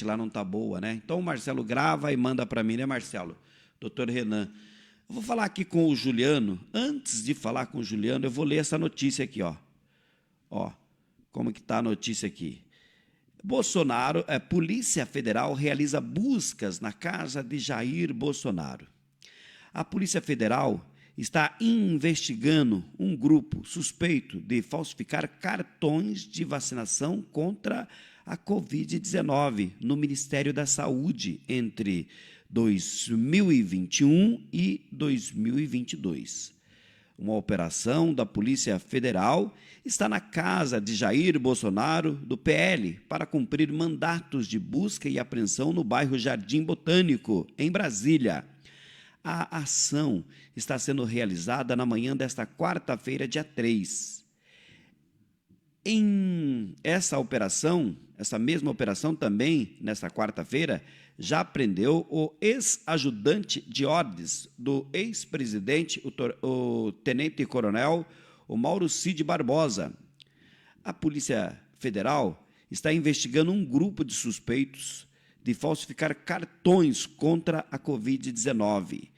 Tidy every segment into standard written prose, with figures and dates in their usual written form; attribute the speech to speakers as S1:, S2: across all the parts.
S1: internet lá não está boa, né? Então o Marcelo grava e manda para mim, né, Marcelo? Doutor Renan. Eu vou falar aqui com o Juliano. Antes de falar com o Juliano, eu vou ler essa notícia aqui, ó. Ó, como que está a notícia aqui. Bolsonaro, Polícia Federal realiza buscas na casa de Jair Bolsonaro. A Polícia Federal está investigando um grupo suspeito de falsificar cartões de vacinação contra a Covid-19 no Ministério da Saúde entre 2021 e 2022. Uma operação da Polícia Federal está na casa de Jair Bolsonaro, do PL, para cumprir mandatos de busca e apreensão no bairro Jardim Botânico, em Brasília. A ação está sendo realizada na manhã desta quarta-feira, dia 3. Em essa mesma operação também, nesta quarta-feira, já prendeu o ex-ajudante de ordens do ex-presidente, o tenente-coronel, o Mauro Cid Barbosa. A Polícia Federal está investigando um grupo de suspeitos de falsificar cartões contra a Covid-19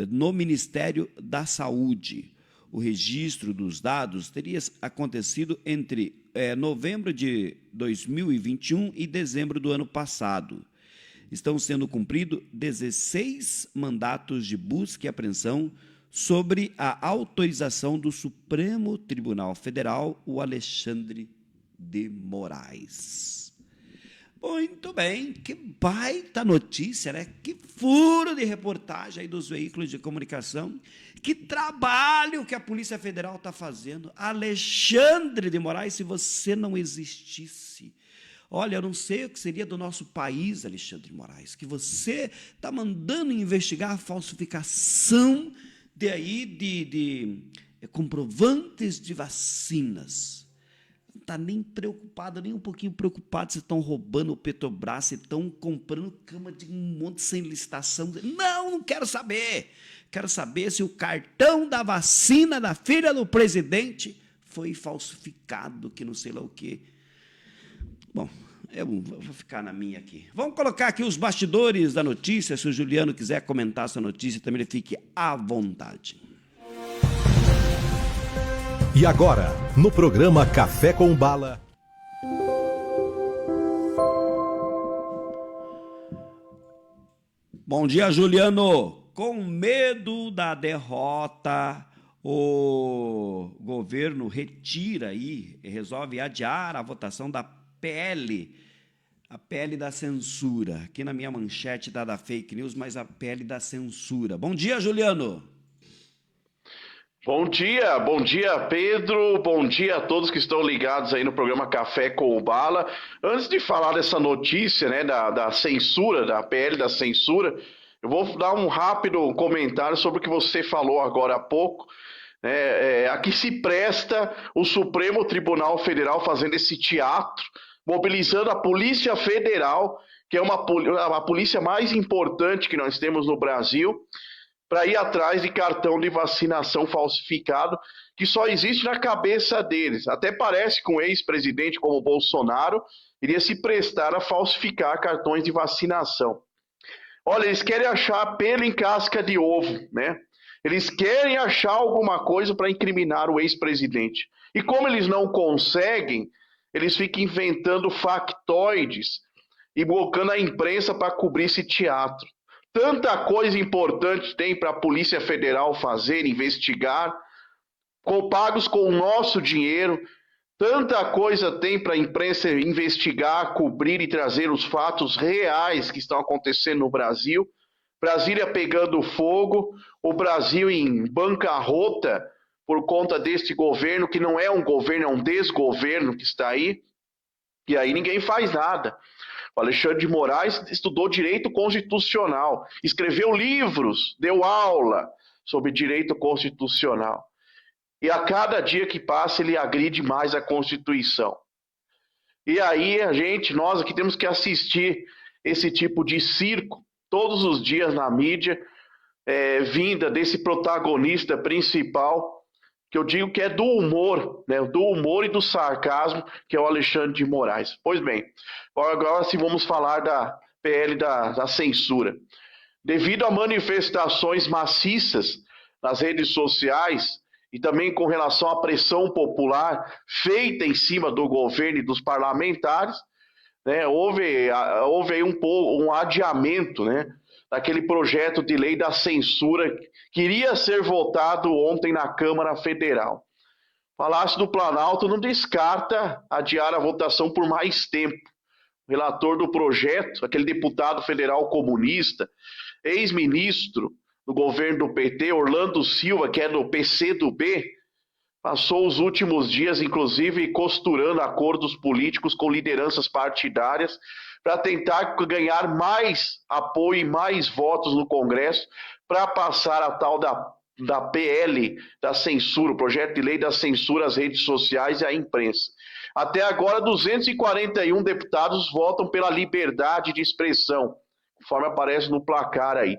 S1: no Ministério da Saúde. O registro dos dados teria acontecido entre novembro de 2021 e dezembro do ano passado. Estão sendo cumpridos 16 mandatos de busca e apreensão sobre a autorização do Supremo Tribunal Federal, o Alexandre de Moraes. Muito bem, que baita notícia, né? Que furo de reportagem aí dos veículos de comunicação, que trabalho que a Polícia Federal está fazendo. Alexandre de Moraes, se você não existisse, olha, eu não sei o que seria do nosso país, Alexandre de Moraes, que você está mandando investigar a falsificação de comprovantes de vacinas. Não está nem preocupado, nem um pouquinho preocupado se estão roubando o Petrobras, se estão comprando cama de um monte sem licitação. Não quero saber. Quero saber se o cartão da vacina da filha do presidente foi falsificado, que não sei lá o quê. Bom, eu vou ficar na minha aqui. Vamos colocar aqui os bastidores da notícia. Se o Juliano quiser comentar essa notícia, também ele fique à vontade.
S2: E agora, no programa Café com Bala.
S1: Bom dia, Juliano. Com medo da derrota, o governo resolve adiar a votação da PL, a PL da censura. Aqui na minha manchete está da fake news, mas a PL da censura. Bom dia, Juliano.
S3: Bom dia Pedro, bom dia a todos que estão ligados aí no programa Café com o Bala. Antes de falar dessa notícia, né, da censura, da PL da censura, eu vou dar um rápido comentário sobre o que você falou agora há pouco. Aqui se presta o Supremo Tribunal Federal fazendo esse teatro, mobilizando a Polícia Federal, que é a polícia mais importante que nós temos no Brasil, para ir atrás de cartão de vacinação falsificado, que só existe na cabeça deles. Até parece que um ex-presidente como Bolsonaro iria se prestar a falsificar cartões de vacinação. Olha, eles querem achar pelo em casca de ovo, né? Eles querem achar alguma coisa para incriminar o ex-presidente. E como eles não conseguem, eles ficam inventando factoides e colocando a imprensa para cobrir esse teatro. Tanta coisa importante tem para a Polícia Federal fazer, investigar, pagos com o nosso dinheiro. Tanta coisa tem para a imprensa investigar, cobrir e trazer os fatos reais que estão acontecendo no Brasil. Brasília pegando fogo, o Brasil em bancarrota por conta deste governo, que não é um governo, é um desgoverno que está aí. E aí ninguém faz nada. O Alexandre de Moraes estudou direito constitucional, escreveu livros, deu aula sobre direito constitucional. E a cada dia que passa, ele agride mais a Constituição. E aí nós aqui temos que assistir esse tipo de circo todos os dias na mídia, vinda desse protagonista principal, que eu digo que é do humor, né? Do humor e do sarcasmo, que é o Alexandre de Moraes. Pois bem, agora sim vamos falar da PL da censura. Devido a manifestações maciças nas redes sociais e também com relação à pressão popular feita em cima do governo e dos parlamentares, né, houve aí um adiamento, né, daquele projeto de lei da censura que iria ser votado ontem na Câmara Federal. O Palácio do Planalto não descarta adiar a votação por mais tempo. O relator do projeto, aquele deputado federal comunista, ex-ministro do governo do PT, Orlando Silva, que é do PCdoB, passou os últimos dias, inclusive, costurando acordos políticos com lideranças partidárias para tentar ganhar mais apoio e mais votos no Congresso para passar a tal da PL da censura, o projeto de lei da censura às redes sociais e à imprensa. Até agora, 241 deputados votam pela liberdade de expressão, conforme aparece no placar aí.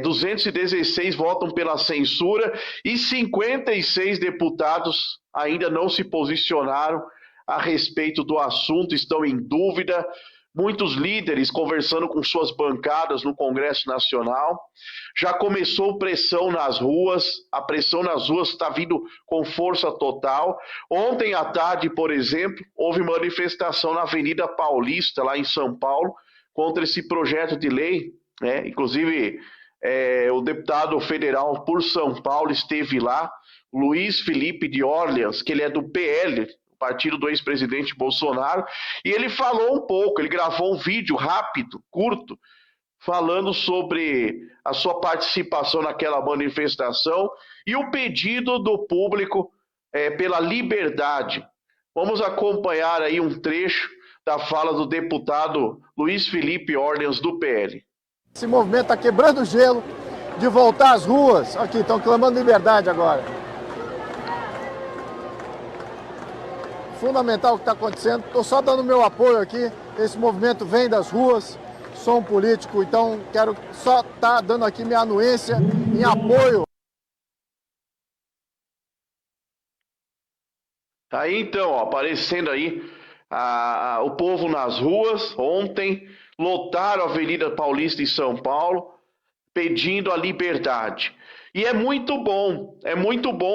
S3: 216 votam pela censura e 56 deputados ainda não se posicionaram a respeito do assunto, estão em dúvida. Muitos líderes conversando com suas bancadas no Congresso Nacional. Já começou pressão nas ruas, a pressão nas ruas está vindo com força total. Ontem à tarde, por exemplo, houve manifestação na Avenida Paulista, lá em São Paulo, contra esse projeto de lei, né? Inclusive, o deputado federal por São Paulo esteve lá, Luiz Felipe de Orleans, que ele é do PL, partido do ex-presidente Bolsonaro, e ele falou um pouco, ele gravou um vídeo rápido, curto, falando sobre a sua participação naquela manifestação e o pedido do público pela liberdade. Vamos acompanhar aí um trecho da fala do deputado Luiz Felipe Orleans, do PL.
S4: Esse movimento está quebrando o gelo de voltar às ruas. Aqui, estão clamando liberdade agora. Fundamental o que está acontecendo. Estou só dando meu apoio aqui. Esse movimento vem das ruas. Sou um político, então quero só estar dando aqui minha anuência em apoio.
S3: Aí então, ó, aparecendo aí o povo nas ruas ontem. Lotaram a Avenida Paulista em São Paulo, pedindo a liberdade. E é muito bom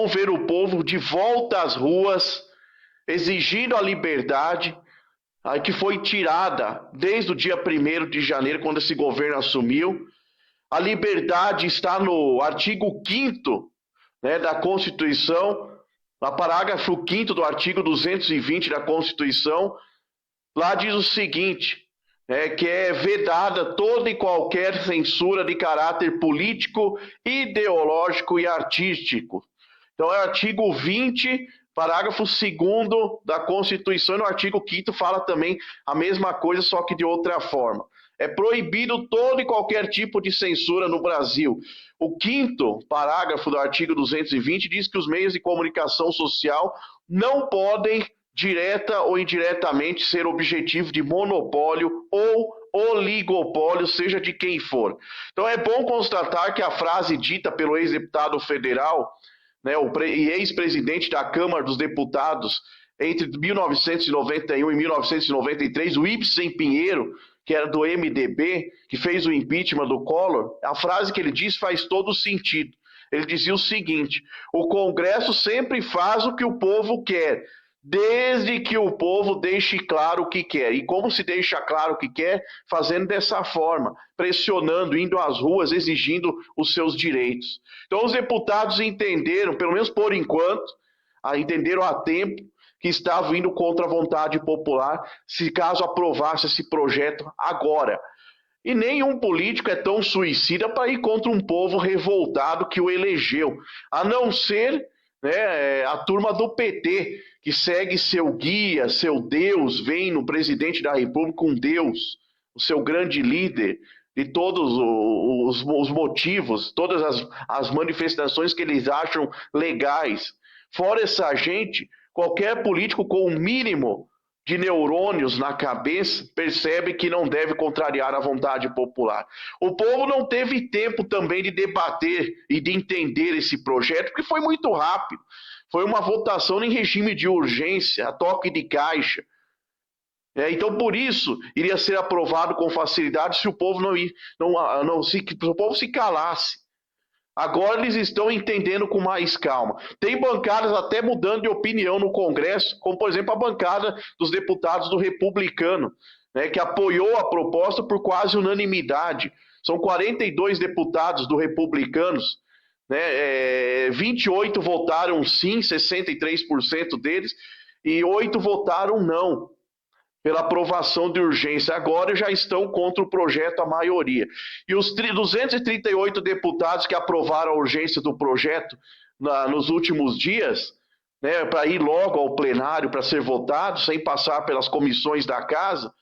S3: ver o povo de volta às ruas, exigindo a liberdade, que foi tirada desde o dia 1º de janeiro, quando esse governo assumiu. A liberdade está no artigo 5º, né, da Constituição, no parágrafo 5º do artigo 220 da Constituição. Lá diz o seguinte: que é vedada toda e qualquer censura de caráter político, ideológico e artístico. Então é o artigo 20, parágrafo 2º da Constituição, e no artigo 5º fala também a mesma coisa, só que de outra forma. É proibido todo e qualquer tipo de censura no Brasil. O 5º parágrafo do artigo 220 diz que os meios de comunicação social não podem, direta ou indiretamente, ser objetivo de monopólio ou oligopólio, seja de quem for. Então é bom constatar que a frase dita pelo ex-deputado federal, né, e ex-presidente da Câmara dos Deputados entre 1991 e 1993, o Ibsen Pinheiro, que era do MDB, que fez o impeachment do Collor, a frase que ele disse faz todo sentido. Ele dizia o seguinte: o Congresso sempre faz o que o povo quer, desde que o povo deixe claro o que quer. E como se deixa claro o que quer? Fazendo dessa forma, pressionando, indo às ruas, exigindo os seus direitos. Então os deputados entenderam, pelo menos por enquanto, entenderam a tempo, que estavam indo contra a vontade popular, se caso aprovasse esse projeto agora. E nenhum político é tão suicida para ir contra um povo revoltado que o elegeu, a não ser, né, a turma do PT, que segue seu guia, seu Deus, vem no presidente da República um Deus, o seu grande líder, de todos os motivos, todas as manifestações que eles acham legais. Fora essa gente, qualquer político com o mínimo de neurônios na cabeça percebe que não deve contrariar a vontade popular. O povo não teve tempo também de debater e de entender esse projeto, porque foi muito rápido. Foi uma votação em regime de urgência, a toque de caixa. Então, por isso, iria ser aprovado com facilidade se o povo se o povo se calasse. Agora eles estão entendendo com mais calma. Tem bancadas até mudando de opinião no Congresso, como, por exemplo, a bancada dos deputados do Republicano, né, que apoiou a proposta por quase unanimidade. São 42 deputados do Republicanos, né, 28 votaram sim, 63% deles, e 8 votaram não, pela aprovação de urgência. Agora já estão contra o projeto a maioria. E os 238 deputados que aprovaram a urgência do projeto nos últimos dias, né, para ir logo ao plenário para ser votado, sem passar pelas comissões da casa,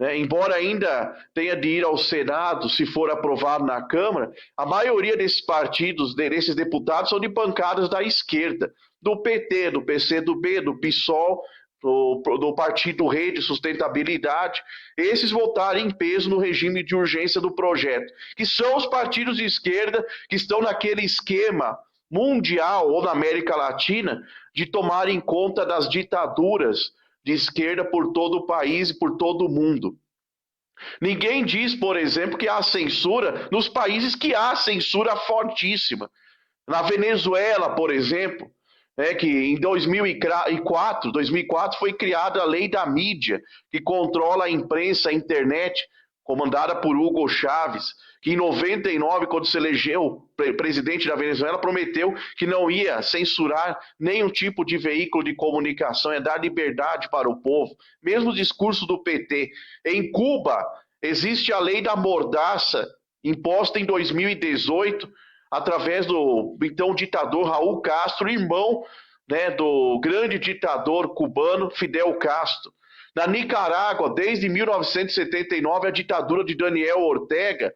S3: né, embora ainda tenha de ir ao Senado, se for aprovado na Câmara, a maioria desses partidos, desses deputados, são de bancadas da esquerda, do PT, do PCdoB, do PSOL, do Partido Rede Sustentabilidade, esses votaram em peso no regime de urgência do projeto, que são os partidos de esquerda que estão naquele esquema mundial ou na América Latina de tomarem conta das ditaduras de esquerda por todo o país e por todo o mundo. Ninguém diz, por exemplo, que há censura nos países que há censura fortíssima. Na Venezuela, por exemplo, que em 2004 foi criada a Lei da Mídia, que controla a imprensa, a internet, comandada por Hugo Chávez, que em 99, quando se elegeu presidente da Venezuela, prometeu que não ia censurar nenhum tipo de veículo de comunicação, ia dar liberdade para o povo. Mesmo o discurso do PT. Em Cuba, existe a Lei da Mordaça, imposta em 2018, através do então ditador Raul Castro, irmão, né, do grande ditador cubano Fidel Castro. Na Nicarágua, desde 1979, a ditadura de Daniel Ortega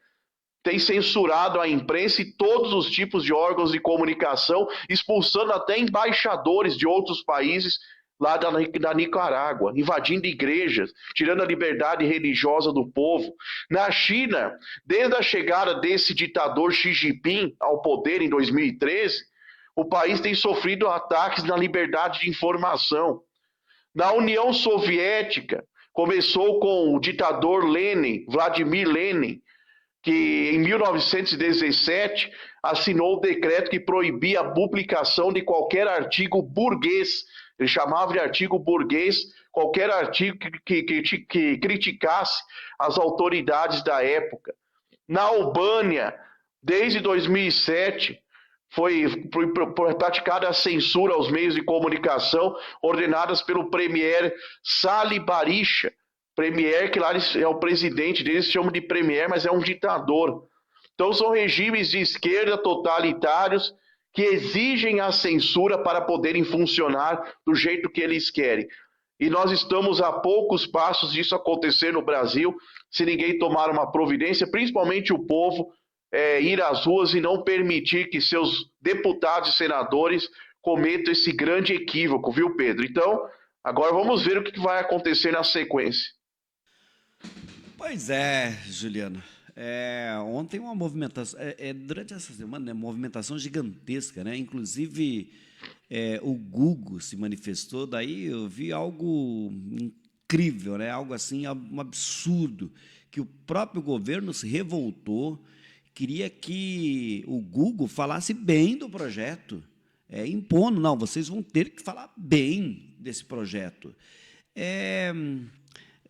S3: tem censurado a imprensa e todos os tipos de órgãos de comunicação, expulsando até embaixadores de outros países lá da Nicarágua, invadindo igrejas, tirando a liberdade religiosa do povo. Na China, desde a chegada desse ditador Xi Jinping ao poder em 2013, o país tem sofrido ataques na liberdade de informação. Na União Soviética, começou com o ditador Lenin, Vladimir Lenin, que em 1917 assinou o decreto que proibia a publicação de qualquer artigo burguês. Ele chamava de artigo burguês qualquer artigo que criticasse as autoridades da época. Na Albânia, desde 2007, foi praticada a censura aos meios de comunicação ordenadas pelo premier Sali Berisha, premier que lá é o presidente deles, chamam de premier, mas é um ditador. Então são regimes de esquerda totalitários que exigem a censura para poderem funcionar do jeito que eles querem. E nós estamos a poucos passos disso acontecer no Brasil, se ninguém tomar uma providência, principalmente o povo, ir às ruas e não permitir que seus deputados e senadores cometam esse grande equívoco, viu, Pedro? Então, agora vamos ver o que vai acontecer na sequência.
S1: Pois é, Juliano. Ontem uma movimentação, durante essa semana, uma movimentação gigantesca, né? Inclusive o Google se manifestou, daí eu vi algo incrível, né? Algo assim, um absurdo, que o próprio governo se revoltou, queria que o Google falasse bem do projeto, impondo, não, vocês vão ter que falar bem desse projeto.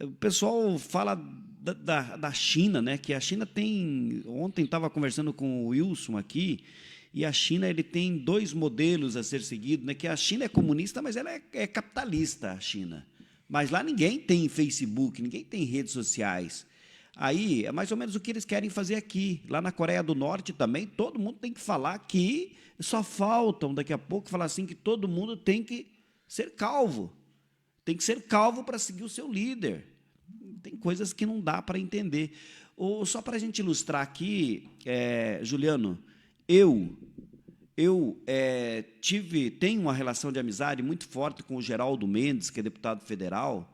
S1: O pessoal fala da China, né? Que a China tem... Ontem estava conversando com o Wilson aqui, e a China ele tem 2 modelos a ser seguidos, né? Que a China é comunista, mas ela é capitalista, a China. Mas lá ninguém tem Facebook, ninguém tem redes sociais. Aí é mais ou menos o que eles querem fazer aqui. Lá na Coreia do Norte também, todo mundo tem que falar que só faltam, daqui a pouco, falar assim que todo mundo tem que ser calvo. Tem que ser calvo para seguir o seu líder. Tem coisas que não dá para entender. Só para a gente ilustrar aqui, Juliano, eu tenho uma relação de amizade muito forte com o Geraldo Mendes, que é deputado federal,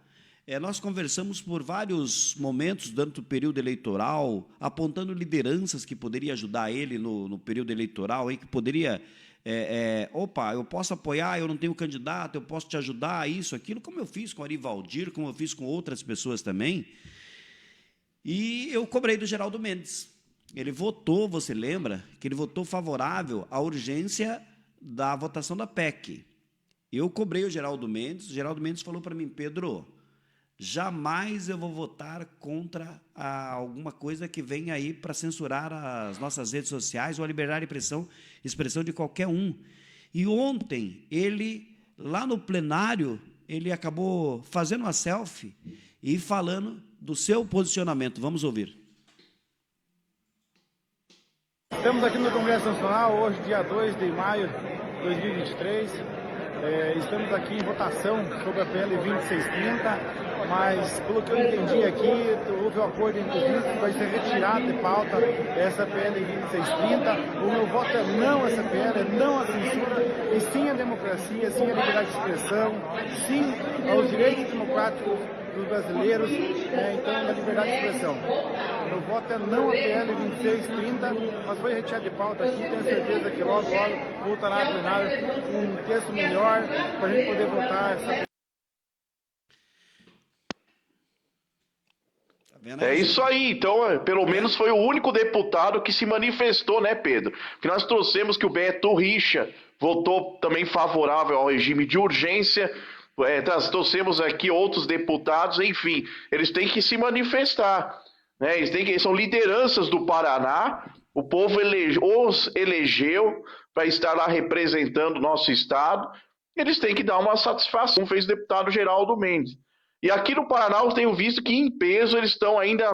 S1: Nós conversamos por vários momentos durante o período eleitoral, apontando lideranças que poderiam ajudar ele no período eleitoral, aí, que poderia... eu posso apoiar, eu não tenho candidato, eu posso te ajudar, isso, aquilo, como eu fiz com o Ari Valdir, como eu fiz com outras pessoas também. E eu cobrei do Geraldo Mendes. Ele votou, você lembra, que ele votou favorável à urgência da votação da PEC. Eu cobrei o Geraldo Mendes falou para mim: Pedro, jamais eu vou votar contra alguma coisa que venha aí para censurar as nossas redes sociais ou a liberdade de expressão de qualquer um. E ontem, ele, lá no plenário, ele acabou fazendo uma selfie e falando do seu posicionamento. Vamos ouvir.
S5: Estamos aqui no Congresso Nacional, hoje, dia 2 de maio de 2023. Estamos aqui em votação sobre a PL 2630, mas, pelo que eu entendi aqui, houve um acordo entre os ministros que vai ser retirado de pauta essa PL 2630. O meu voto é não a essa PL, é não à censura, e sim à democracia, sim à liberdade de expressão, sim aos direitos democráticos dos brasileiros, então, da liberdade de expressão. Meu voto é não a PL 2630, mas foi retirado de pauta aqui, tenho certeza que logo voltará a plenário com um texto melhor para a gente poder votar essa.
S3: É isso aí, então, pelo menos foi o único deputado que se manifestou, né, Pedro? Porque nós trouxemos que o Beto Richa votou também favorável ao regime de urgência. Nós trouxemos aqui outros deputados, enfim, eles têm que se manifestar, né? Eles são lideranças do Paraná, o povo os elegeu para estar lá representando o nosso estado, eles têm que dar uma satisfação, fez o deputado Geraldo Mendes. E aqui no Paraná eu tenho visto que em peso eles estão ainda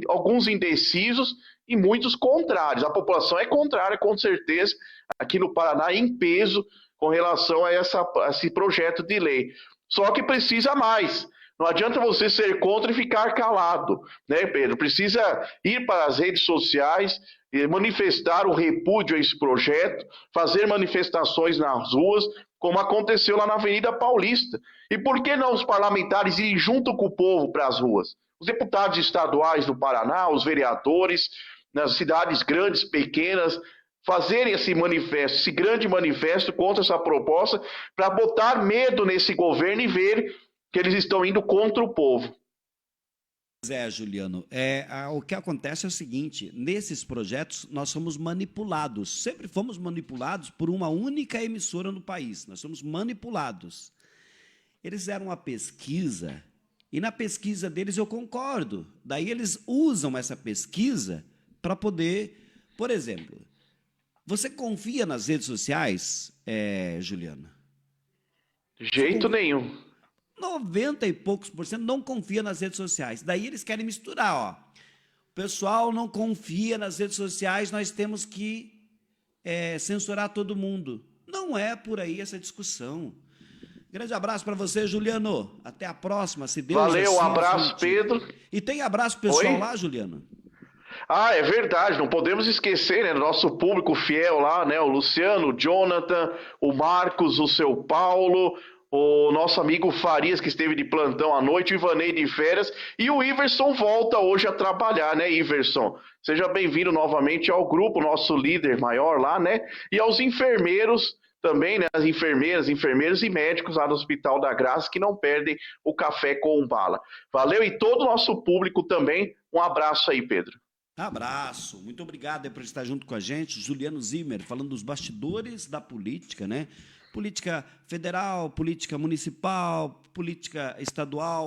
S3: alguns indecisos e muitos contrários. A população é contrária, com certeza, aqui no Paraná, em peso, com relação a esse projeto de lei. Só que precisa mais. Não adianta você ser contra e ficar calado, né, Pedro? Precisa ir para as redes sociais, manifestar o repúdio a esse projeto, fazer manifestações nas ruas, como aconteceu lá na Avenida Paulista. E por que não os parlamentares irem junto com o povo para as ruas? Os deputados estaduais do Paraná, os vereadores, nas cidades grandes, pequenas, fazerem esse manifesto, esse grande manifesto contra essa proposta, para botar medo nesse governo e ver que eles estão indo contra o povo.
S1: Juliano, o que acontece é o seguinte: nesses projetos nós somos manipulados, sempre fomos manipulados por uma única emissora no país, nós somos manipulados. Eles fizeram uma pesquisa, e na pesquisa deles eu concordo, daí eles usam essa pesquisa para poder, por exemplo, você confia nas redes sociais, Juliano?
S3: Jeito nenhum.
S1: 90 e poucos % não confia nas redes sociais. Daí eles querem misturar, ó. O pessoal não confia nas redes sociais, nós temos que censurar todo mundo. Não é por aí essa discussão. Grande abraço para você, Juliano. Até a próxima, se Deus
S3: Valeu,
S1: assim
S3: um abraço, Pedro.
S1: E tem abraço pessoal
S3: Oi?
S1: lá, Juliano?
S3: Ah, é verdade, não podemos esquecer, né, do nosso público fiel lá, né, o Luciano, o Jonathan, o Marcos, o seu Paulo, o nosso amigo Farias, que esteve de plantão à noite, o Ivanei de férias, e o Iverson volta hoje a trabalhar, né, Iverson? Seja bem-vindo novamente ao grupo, nosso líder maior lá, né, e aos enfermeiros também, né, as enfermeiros e médicos lá do Hospital da Graça, que não perdem o Café com Bala. Valeu, e todo o nosso público também, um abraço aí, Pedro.
S1: Abraço, muito obrigado por estar junto com a gente. Juliano Zimmer, falando dos bastidores da política, né? Política federal, política municipal, política estadual.